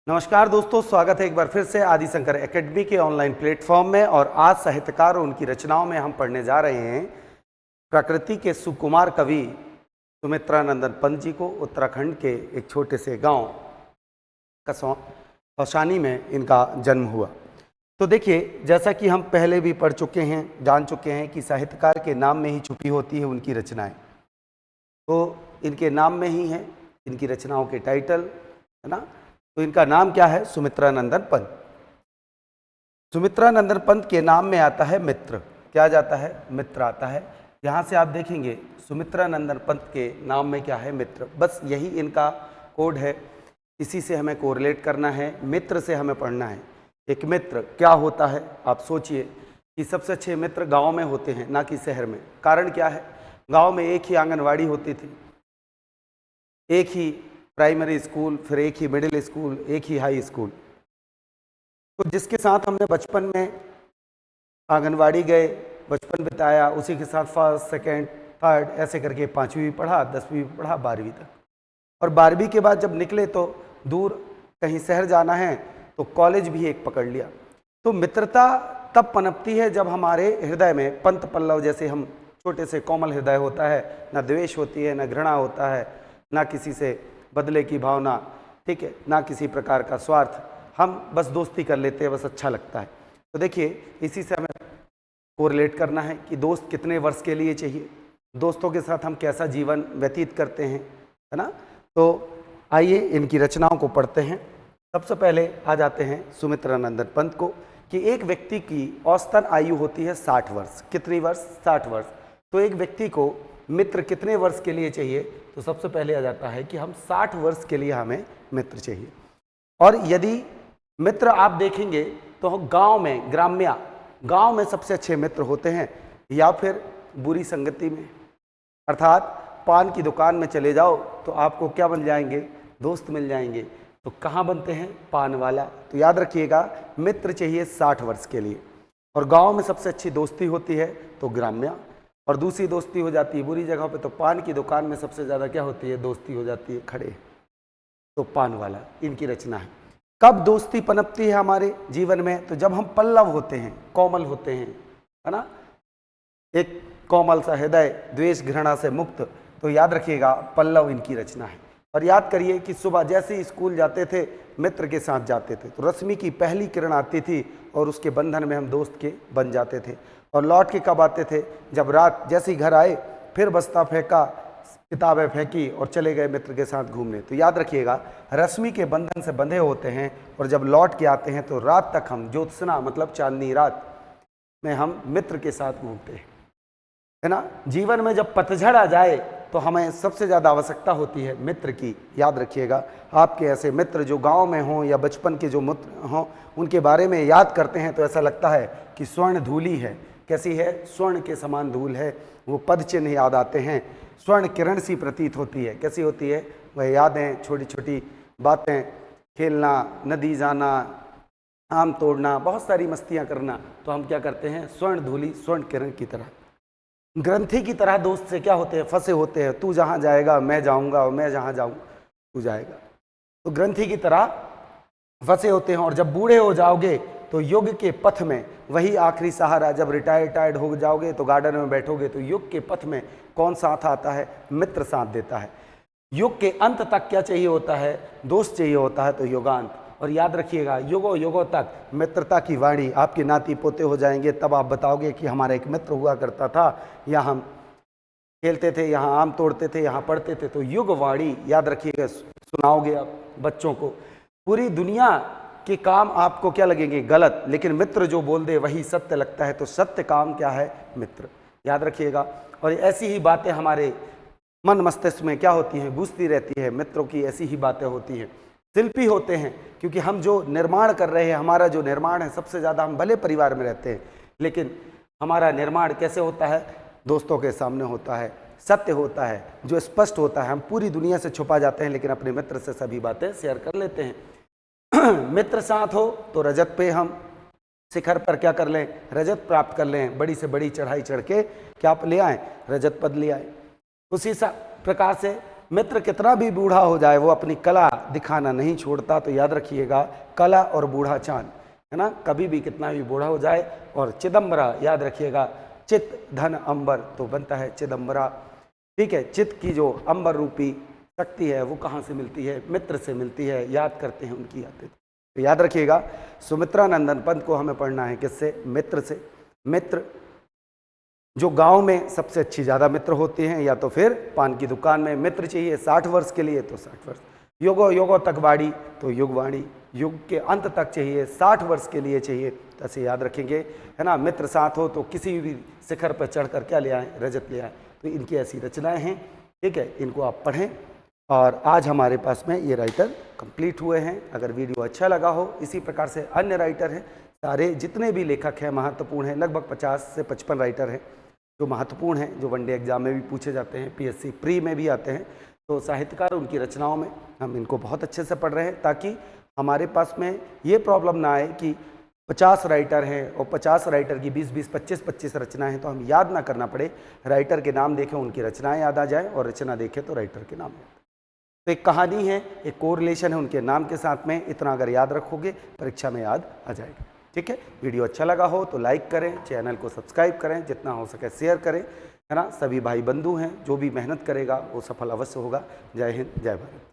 नमस्कार दोस्तों, स्वागत है एक बार फिर से आदिशंकर एकेडमी के ऑनलाइन प्लेटफॉर्म में। और आज साहित्यकार और उनकी रचनाओं में हम पढ़ने जा रहे हैं प्रकृति के सुकुमार कवि सुमित्रानंदन पंत जी को। उत्तराखंड के एक छोटे से गांव कौशानी में इनका जन्म हुआ। तो देखिए, जैसा कि हम पहले भी पढ़ चुके हैं, जान चुके हैं कि साहित्यकार के नाम में ही छुपी होती है उनकी रचनाएं। तो इनके नाम में ही है इनकी रचनाओं के टाइटल, है ना। तो इनका नाम क्या है? सुमित्रानंदन पंत। सुमित्रानंदन पंत के नाम में आता है मित्र। क्या जाता है? मित्र आता है। यहाँ से आप देखेंगे सुमित्रानंदन पंत के नाम में क्या है? मित्र। बस यही इनका कोड है, इसी से हमें कोरिलेट करना है, मित्र से हमें पढ़ना है। एक मित्र क्या होता है? आप सोचिए कि सबसे अच्छे मित्र गाँव में होते हैं, ना कि शहर में। कारण क्या है? गाँव में एक ही आंगनवाड़ी होती थी, एक ही प्राइमरी स्कूल, फिर एक ही मिडिल स्कूल, एक ही हाई स्कूल। तो जिसके साथ हमने बचपन में आंगनवाड़ी गए, बचपन बिताया, उसी के साथ फर्स्ट, सेकंड, थर्ड ऐसे करके 5वीं भी पढ़ा, 10वीं भी पढ़ा, 12वीं तक। और 12वीं के बाद जब निकले तो दूर कहीं शहर जाना है तो कॉलेज भी एक पकड़ लिया। तो मित्रता तब पनपती है जब हमारे हृदय में पंत पल्लव जैसे हम छोटे से कोमल हृदय होता है, ना द्वेष होती है, ना घृणा होता है, ना किसी से बदले की भावना, ठीक है, ना किसी प्रकार का स्वार्थ। हम बस दोस्ती कर लेते हैं, बस अच्छा लगता है। तो देखिए, इसी से हमें कोरिलेट करना है कि दोस्त कितने वर्ष के लिए चाहिए, दोस्तों के साथ हम कैसा जीवन व्यतीत करते हैं, है ना। तो आइए इनकी रचनाओं को पढ़ते हैं। सबसे पहले आ जाते हैं सुमित्रानंदन पंत को कि एक व्यक्ति की औसतन आयु होती है 60 वर्ष। कितनी वर्ष? 60 वर्ष। तो एक व्यक्ति को मित्र कितने वर्ष के लिए चाहिए? तो सबसे पहले आ जाता है कि हम 60 वर्ष के लिए हमें मित्र चाहिए। और यदि मित्र आप देखेंगे तो गांव में, ग्राम्य गांव में सबसे अच्छे मित्र होते हैं, या फिर बुरी संगति में, अर्थात पान की दुकान में चले जाओ तो आपको क्या बन जाएंगे? दोस्त मिल जाएंगे। तो कहाँ बनते हैं? पान वाला। तो याद रखिएगा, मित्र चाहिए 60 वर्ष के लिए। और गाँव में सबसे अच्छी दोस्ती होती है तो ग्राम्य, और दूसरी दोस्ती हो जाती है बुरी जगह पे। तो पान की दुकान में सबसे ज़्यादा क्या होती है? दोस्ती हो जाती है खड़े। तो पान वाला इनकी रचना है। कब दोस्ती पनपती है हमारे जीवन में? तो जब हम पल्लव होते हैं, कोमल होते हैं, है ना, एक कोमल सा हृदय, द्वेष घृणा से मुक्त। तो याद रखिएगा, पल्लव इनकी रचना है। और याद करिए कि सुबह जैसे ही स्कूल जाते थे, मित्र के साथ जाते थे, तो रश्मि की पहली किरण आती थी और उसके बंधन में हम दोस्त के बन जाते थे। और लौट के कब आते थे? जब रात जैसे ही घर आए, फिर बस्ता फेंका, किताबें फेंकी और चले गए मित्र के साथ घूमने। तो याद रखिएगा, रश्मि के बंधन से बंधे होते हैं, और जब लौट के आते हैं तो रात तक हम ज्योत्सना मतलब चांदनी रात में हम मित्र के साथ घूमते हैं, है ना। जीवन में जब पतझड़ आ जाए तो हमें सबसे ज़्यादा आवश्यकता होती है मित्र की। याद रखिएगा, आपके ऐसे मित्र जो गांव में हों या बचपन के जो मित्र हों, उनके बारे में याद करते हैं तो ऐसा लगता है कि स्वर्ण धूली है। कैसी है? स्वर्ण के समान धूल है। वो पद चिन्ह याद आते हैं, स्वर्ण किरण सी प्रतीत होती है। कैसी होती है? वह यादें, छोटी छोटी बातें, खेलना, नदी जाना, आम तोड़ना, बहुत सारी मस्तियाँ करना। तो हम क्या करते हैं? स्वर्ण धूली, स्वर्ण किरण की तरह, ग्रंथि की तरह दोस्त से क्या होते हैं? फंसे होते हैं। तू जहाँ जाएगा मैं जाऊँगा, और मैं जहाँ जाऊँ तू जाएगा। तो ग्रंथि की तरह फंसे होते हैं। और जब बूढ़े हो जाओगे तो युग के पथ में वही आखिरी सहारा। जब रिटायर्ड हो जाओगे तो गार्डन में बैठोगे, तो युग के पथ में कौन साथ आता है? मित्र साथ देता है। युग के अंत तक क्या चाहिए होता है? दोस्त चाहिए होता है। तो युगांत। और याद रखिएगा, युगों युगों तक मित्रता की वाणी। आपके नाती पोते हो जाएंगे तब आप बताओगे कि हमारा एक मित्र हुआ करता था, या हम खेलते थे, यहाँ आम तोड़ते थे, यहाँ पढ़ते थे। तो युग वाणी याद रखिएगा, सुनाओगे आप बच्चों को। पूरी दुनिया के काम आपको क्या लगेंगे? गलत, लेकिन मित्र जो बोल दे वही सत्य लगता है। तो सत्य काम क्या है? मित्र। याद रखिएगा। और ऐसी ही बातें हमारे मन मस्तिष्क में क्या होती हैं? गूंजती रहती है। मित्रों की ऐसी ही बातें होती हैं। शिल्पी होते हैं, क्योंकि हम जो निर्माण कर रहे हैं, हमारा जो निर्माण है, सबसे ज़्यादा हम भले परिवार में रहते हैं, लेकिन हमारा निर्माण कैसे होता है? दोस्तों के सामने होता है, सत्य होता है, जो स्पष्ट होता है। हम पूरी दुनिया से छुपा जाते हैं, लेकिन अपने मित्र से सभी बातें शेयर कर लेते हैं। मित्र साथ हो तो रजत पे हम शिखर पर क्या कर लें? रजत प्राप्त कर लें। बड़ी से बड़ी चढ़ाई चढ़ के क्या ले आए? रजत पद ले आए। उसी प्रकार से मित्र कितना भी बूढ़ा हो जाए वो अपनी कला दिखाना नहीं छोड़ता। तो याद रखिएगा, कला और बूढ़ा चांद, है ना, कभी भी कितना भी बूढ़ा हो जाए। और चिदम्बरा, याद रखिएगा, चित धन अंबर तो बनता है चिदम्बरा। ठीक है, चित की जो अंबर रूपी शक्ति है वो कहाँ से मिलती है? मित्र से मिलती है। याद करते हैं उनकी यादें। तो याद रखिएगा, सुमित्रा नंदन पंत को हमें पढ़ना है किससे? मित्र से। मित्र जो गांव में सबसे अच्छी ज़्यादा मित्र होते हैं, या तो फिर पान की दुकान में मित्र चाहिए 60 वर्ष के लिए तो 60 वर्ष, युगो युगो तक वाणी तो युगवाणी, युग के अंत तक चाहिए, 60 वर्ष के लिए चाहिए। तो ऐसे याद रखेंगे, है ना। मित्र साथ हो तो किसी भी शिखर पर चढ़कर क्या ले आए? रजत ले आए। तो इनकी ऐसी रचनाएं हैं। ठीक है, इनको आप पढ़ें। और आज हमारे पास में ये राइटर कंप्लीट हुए हैं। अगर वीडियो अच्छा लगा हो, इसी प्रकार से अन्य राइटर हैं, सारे जितने भी लेखक हैं महत्वपूर्ण हैं, लगभग 50 से 55 राइटर हैं जो महत्वपूर्ण हैं, जो वनडे एग्जाम में भी पूछे जाते हैं, पीएससी प्री में भी आते हैं। तो साहित्यकार उनकी रचनाओं में हम इनको बहुत अच्छे से पढ़ रहे हैं, ताकि हमारे पास में ये प्रॉब्लम ना आए कि 50 राइटर हैं और 50 राइटर की 20-20, 25-25 रचनाएं हैं, तो हम याद ना करना पड़े। राइटर के नाम देखें, उनकी रचनाएं याद आ जाए, और रचना देखें तो राइटर के नाम याद। तो एक कहानी है, एक कोरिलेशन है उनके नाम के साथ में। इतना अगर याद रखोगे, परीक्षा में याद आ जाएगा। ठीक है, वीडियो अच्छा लगा हो तो लाइक करें, चैनल को सब्सक्राइब करें, जितना हो सके शेयर करें, है ना। सभी भाई बंधु हैं, जो भी मेहनत करेगा वो सफल अवश्य होगा। जय हिंद, जय भारत।